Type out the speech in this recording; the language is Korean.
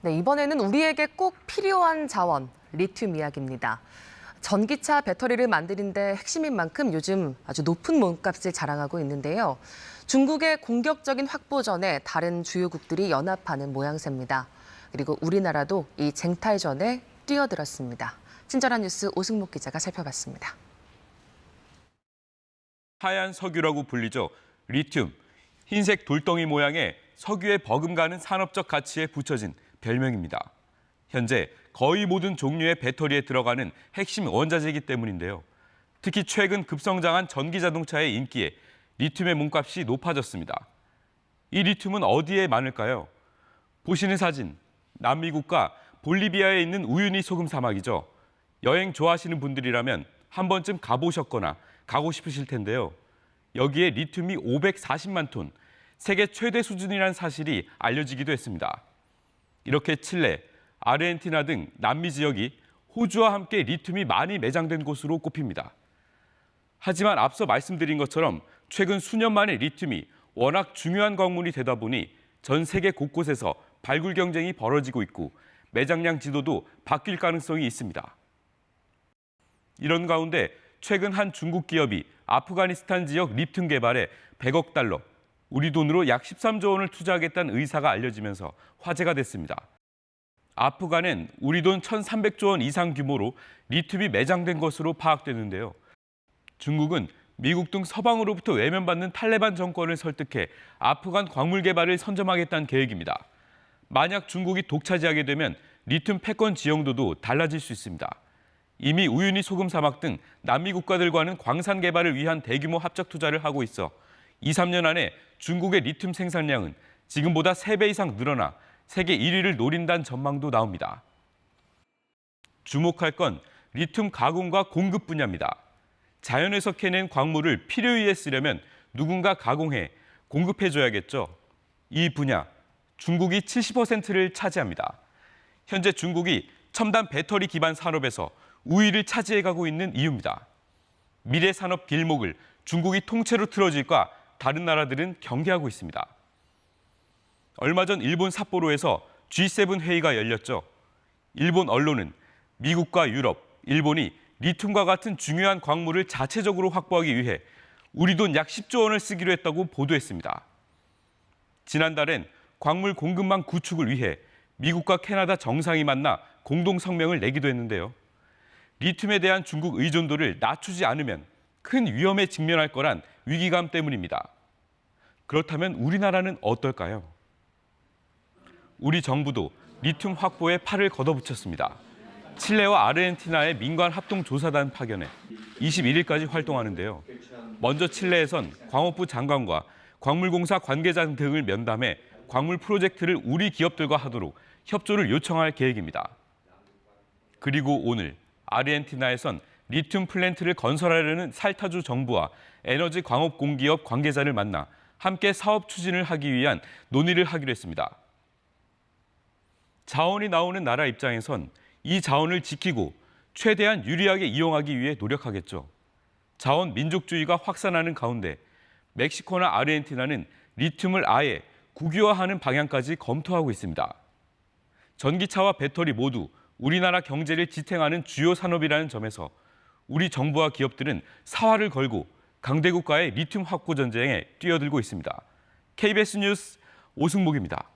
네, 이번에는 우리에게 꼭 필요한 자원, 리튬 이야기입니다. 전기차 배터리를 만드는데 핵심인 만큼 요즘 아주 높은 몸값을 자랑하고 있는데요. 중국의 공격적인 확보전에 다른 주요국들이 연합하는 모양새입니다. 그리고 우리나라도 이 쟁탈전에 뛰어들었습니다. 친절한 뉴스 오승목 기자가 살펴봤습니다. 하얀 석유라고 불리죠. 리튬, 흰색 돌덩이 모양의 석유에 버금가는 산업적 가치에 붙여진 별명입니다. 현재 거의 모든 종류의 배터리에 들어가는 핵심 원자재이기 때문인데요. 특히 최근 급성장한 전기자동차의 인기에 리튬의 몸값이 높아졌습니다. 이 리튬은 어디에 많을까요? 보시는 사진, 남미 국가 볼리비아에 있는 우유니 소금 사막이죠. 여행 좋아하시는 분들이라면 한 번쯤 가보셨거나 가고 싶으실 텐데요. 여기에 리튬이 540만 톤, 세계 최대 수준이라는 사실이 알려지기도 했습니다. 이렇게 칠레, 아르헨티나 등 남미 지역이 호주와 함께 리튬이 많이 매장된 곳으로 꼽힙니다. 하지만 앞서 말씀드린 것처럼 최근 수년 만에 리튬이 워낙 중요한 광물이 되다 보니 전 세계 곳곳에서 발굴 경쟁이 벌어지고 있고 매장량 지도도 바뀔 가능성이 있습니다. 이런 가운데 최근 한 중국 기업이 아프가니스탄 지역 리튬 개발에 100억 달러, 우리 돈으로 약 13조 원을 투자하겠다는 의사가 알려지면서 화제가 됐습니다. 아프간엔 우리 돈 1,300조 원 이상 규모로 리튬이 매장된 것으로 파악되는데요. 중국은 미국 등 서방으로부터 외면받는 탈레반 정권을 설득해 아프간 광물 개발을 선점하겠다는 계획입니다. 만약 중국이 독차지하게 되면 리튬 패권 지형도도 달라질 수 있습니다. 이미 우유니 소금 사막 등 남미 국가들과는 광산 개발을 위한 대규모 합작 투자를 하고 있어 2, 3년 안에 중국의 리튬 생산량은 지금보다 3배 이상 늘어나 세계 1위를 노린다는 전망도 나옵니다. 주목할 건 리튬 가공과 공급 분야입니다. 자연에서 캐낸 광물을 필요에 쓰려면 누군가 가공해 공급해줘야겠죠. 이 분야, 중국이 70%를 차지합니다. 현재 중국이 첨단 배터리 기반 산업에서 우위를 차지해가고 있는 이유입니다. 미래 산업 길목을 중국이 통째로 틀어질까 다른 나라들은 경계하고 있습니다. 얼마 전 일본 삿포로에서 G7 회의가 열렸죠. 일본 언론은 미국과 유럽, 일본이 리튬과 같은 중요한 광물을 자체적으로 확보하기 위해 우리 돈 약 10조 원을 쓰기로 했다고 보도했습니다. 지난달엔 광물 공급망 구축을 위해 미국과 캐나다 정상이 만나 공동 성명을 내기도 했는데요. 리튬에 대한 중국 의존도를 낮추지 않으면 큰 위험에 직면할 거란 위기감 때문입니다. 그렇다면 우리나라는 어떨까요? 우리 정부도 리튬 확보에 팔을 걷어붙였습니다. 칠레와 아르헨티나의 민간 합동조사단 파견에 21일까지 활동하는데요. 먼저 칠레에선 광업부 장관과 광물공사 관계자 등을 면담해 광물 프로젝트를 우리 기업들과 하도록 협조를 요청할 계획입니다. 그리고 오늘 아르헨티나에선 리튬 플랜트를 건설하려는 살타주 정부와 에너지 광업 공기업 관계자를 만나 함께 사업 추진을 하기 위한 논의를 하기로 했습니다. 자원이 나오는 나라 입장에선 이 자원을 지키고 최대한 유리하게 이용하기 위해 노력하겠죠. 자원 민족주의가 확산하는 가운데 멕시코나 아르헨티나는 리튬을 아예 국유화하는 방향까지 검토하고 있습니다. 전기차와 배터리 모두 우리나라 경제를 지탱하는 주요 산업이라는 점에서 우리 정부와 기업들은 사활을 걸고 강대국과의 리튬 확보 전쟁에 뛰어들고 있습니다. KBS 뉴스 오승목입니다.